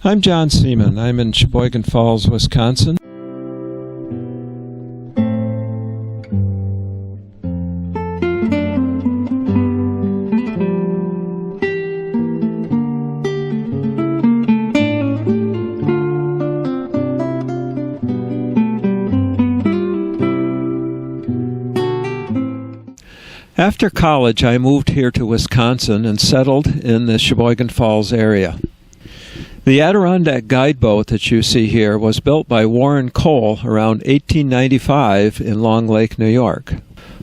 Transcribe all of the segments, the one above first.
I'm John Seaman. I'm in Sheboygan Falls, Wisconsin. After college, I moved here to Wisconsin and settled in the Sheboygan Falls area. The Adirondack Guideboat that you see here was built by Warren Cole around 1895 in Long Lake, New York.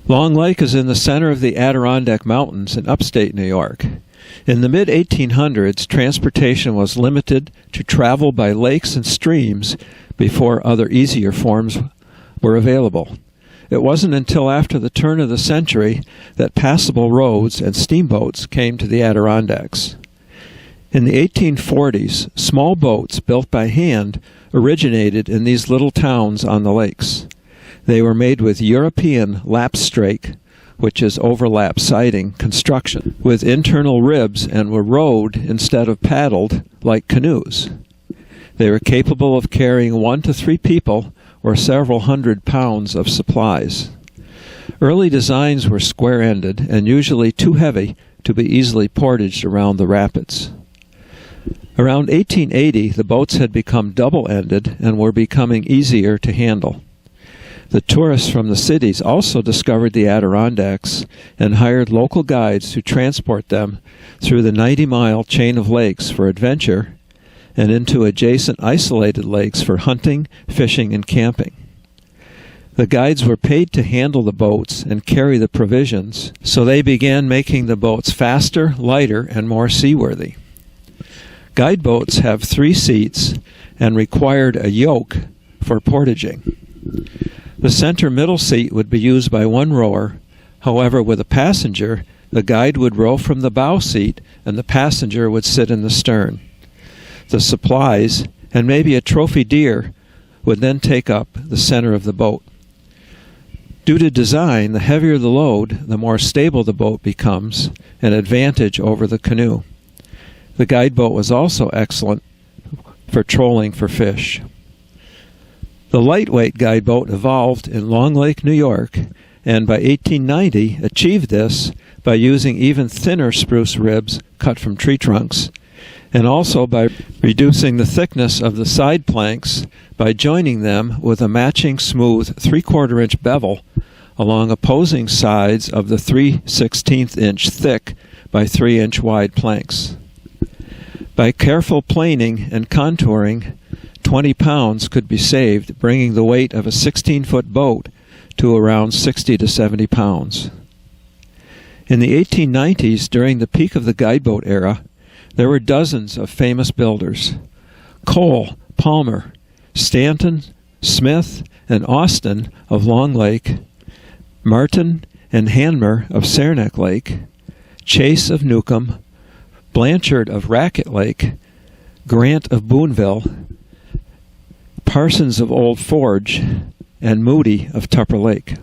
Long Lake is in the center of the Adirondack Mountains in upstate New York. In the mid-1800s, transportation was limited to travel by lakes and streams before other easier forms were available. It wasn't until after the turn of the century that passable roads and steamboats came to the Adirondacks. In the 1840s, small boats built by hand originated in these little towns on the lakes. They were made with European lapstrake, which is overlap siding construction, with internal ribs and were rowed instead of paddled like canoes. They were capable of carrying 1 to 3 people or several hundred pounds of supplies. Early designs were square-ended and usually too heavy to be easily portaged around the rapids. Around 1880, the boats had become double-ended and were becoming easier to handle. The tourists from the cities also discovered the Adirondacks and hired local guides to transport them through the 90-mile chain of lakes for adventure and into adjacent isolated lakes for hunting, fishing, and camping. The guides were paid to handle the boats and carry the provisions, so they began making the boats faster, lighter, and more seaworthy. Guideboats have 3 seats and required a yoke for portaging. The center middle seat would be used by one rower. However, with a passenger, the guide would row from the bow seat and the passenger would sit in the stern. The supplies, and maybe a trophy deer, would then take up the center of the boat. Due to design, the heavier the load, the more stable the boat becomes, an advantage over the canoe. The guideboat was also excellent for trolling for fish. The lightweight guideboat evolved in Long Lake, New York, and by 1890 achieved this by using even thinner spruce ribs cut from tree trunks, and also by reducing the thickness of the side planks by joining them with a matching smooth 3/4-inch bevel along opposing sides of the 3/16-inch thick by 3-inch wide planks. By careful planing and contouring, 20 pounds could be saved, bringing the weight of a 16-foot boat to around 60 to 70 pounds. In the 1890s, during the peak of the guideboat era, there were dozens of famous builders. Cole, Palmer, Stanton, Smith, and Austin of Long Lake, Martin and Hanmer of Saranac Lake, Chase of Newcomb, Blanchard of Racket Lake, Grant of Boonville, Parsons of Old Forge, and Moody of Tupper Lake.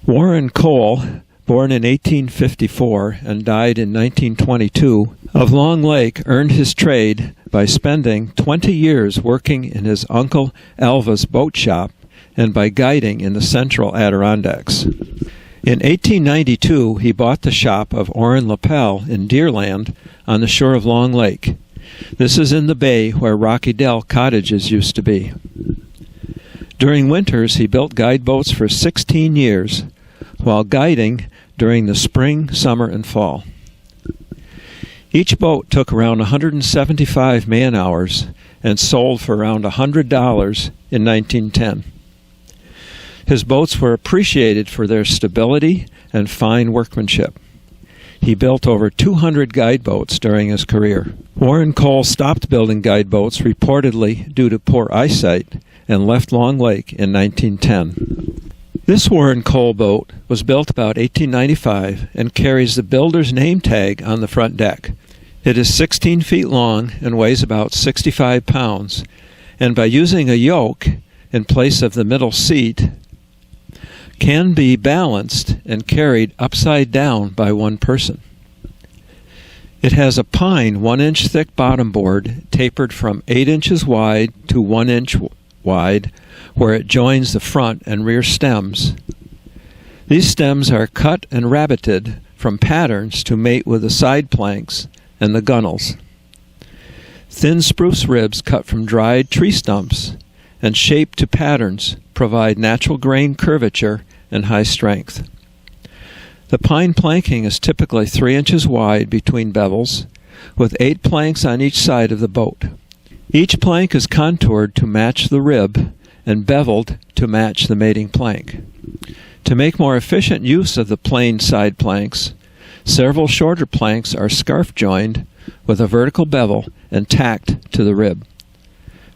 Warren Cole, born in 1854 and died in 1922, of Long Lake earned his trade by spending 20 years working in his uncle Alva's boat shop and by guiding in the central Adirondacks. In 1892, he bought the shop of Orrin Lapel in Deerland on the shore of Long Lake. This is in the bay where Rocky Dell cottages used to be. During winters, he built guideboats for 16 years, while guiding during the spring, summer, and fall. Each boat took around 175 man-hours and sold for around $100 in 1910. His boats were appreciated for their stability and fine workmanship. He built over 200 guideboats during his career. Warren Cole stopped building guideboats reportedly due to poor eyesight and left Long Lake in 1910. This Warren Cole boat was built about 1895 and carries the builder's name tag on the front deck. It is 16 feet long and weighs about 65 pounds, and by using a yoke in place of the middle seat, can be balanced and carried upside down by one person. It has a pine 1-inch thick bottom board tapered from 8 inches wide to 1 inch wide, where it joins the front and rear stems. These stems are cut and rabbeted from patterns to mate with the side planks and the gunnels. Thin spruce ribs cut from dried tree stumps and shaped to patterns provide natural grain curvature and high strength. The pine planking is typically 3 inches wide between bevels, with 8 planks on each side of the boat. Each plank is contoured to match the rib and beveled to match the mating plank. To make more efficient use of the plain side planks, several shorter planks are scarf-joined with a vertical bevel and tacked to the rib.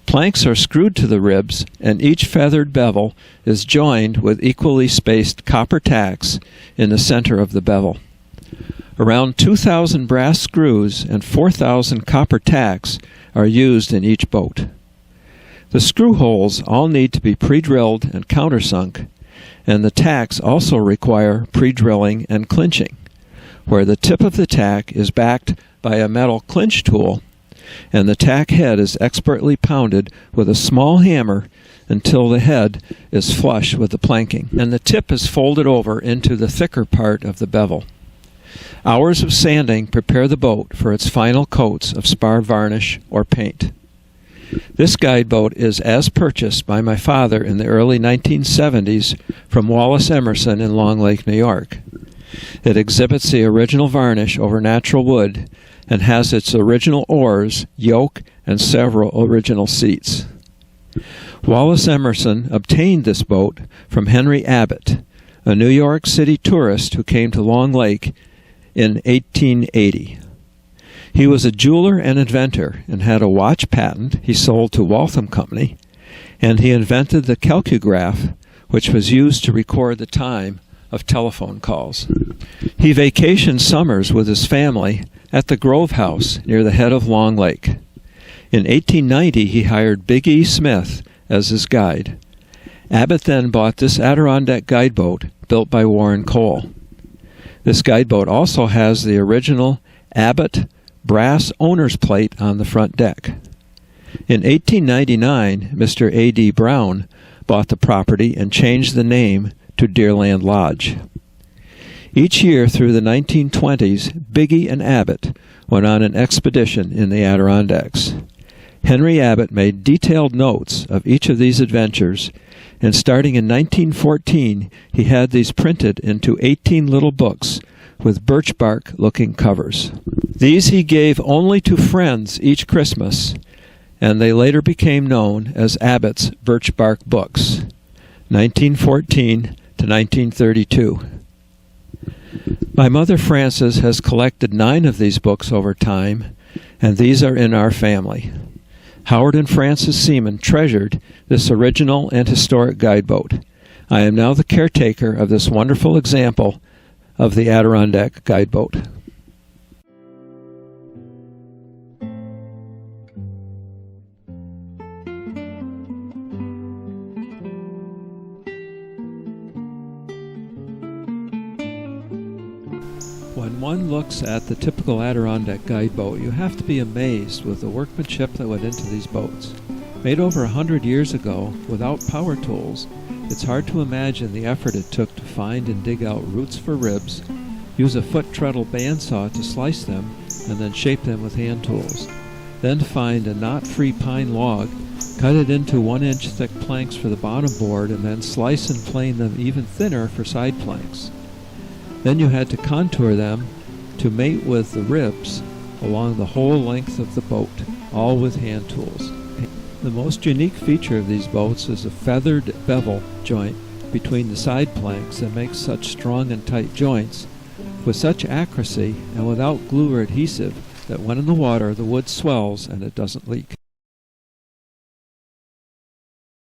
Planks are screwed to the ribs, and each feathered bevel is joined with equally spaced copper tacks in the center of the bevel. Around 2,000 brass screws and 4,000 copper tacks are used in each boat. The screw holes all need to be pre-drilled and countersunk, and the tacks also require pre-drilling and clinching, where the tip of the tack is backed by a metal clinch tool, and the tack head is expertly pounded with a small hammer until the head is flush with the planking, and the tip is folded over into the thicker part of the bevel. Hours of sanding prepare the boat for its final coats of spar varnish or paint. This guide boat is as purchased by my father in the early 1970s from Wallace Emerson in Long Lake, New York. It exhibits the original varnish over natural wood and has its original oars, yoke, and several original seats. Wallace Emerson obtained this boat from Henry Abbott, a New York City tourist who came to Long Lake in 1880. He was a jeweler and inventor and had a watch patent he sold to Waltham Company, and he invented the calcograph, which was used to record the time of telephone calls. He vacationed summers with his family at the Grove House near the head of Long Lake. In 1890, he hired Big E. Smith as his guide. Abbott then bought this Adirondack guideboat built by Warren Cole. This guideboat also has the original Abbott brass owner's plate on the front deck. In 1899, Mr. A.D. Brown bought the property and changed the name to Deerland Lodge. Each year through the 1920s, Biggie and Abbott went on an expedition in the Adirondacks. Henry Abbott made detailed notes of each of these adventures, and starting in 1914, he had these printed into 18 little books with birch bark-looking covers. These he gave only to friends each Christmas, and they later became known as Abbott's Birch Bark Books, 1914 to 1932. My mother Frances has collected 9 of these books over time, and these are in our family. Howard and Frances Seaman treasured this original and historic guideboat. I am now the caretaker of this wonderful example of the Adirondack guideboat. When one looks at the typical Adirondack guideboat, you have to be amazed with the workmanship that went into these boats. Made over 100 years ago, without power tools, it's hard to imagine the effort it took to find and dig out roots for ribs, use a foot treadle bandsaw to slice them, and then shape them with hand tools. Then find a knot-free pine log, cut it into 1-inch thick planks for the bottom board, and then slice and plane them even thinner for side planks. Then you had to contour them to mate with the ribs along the whole length of the boat, all with hand tools. The most unique feature of these boats is a feathered bevel joint between the side planks that makes such strong and tight joints with such accuracy and without glue or adhesive that when in the water the wood swells and it doesn't leak.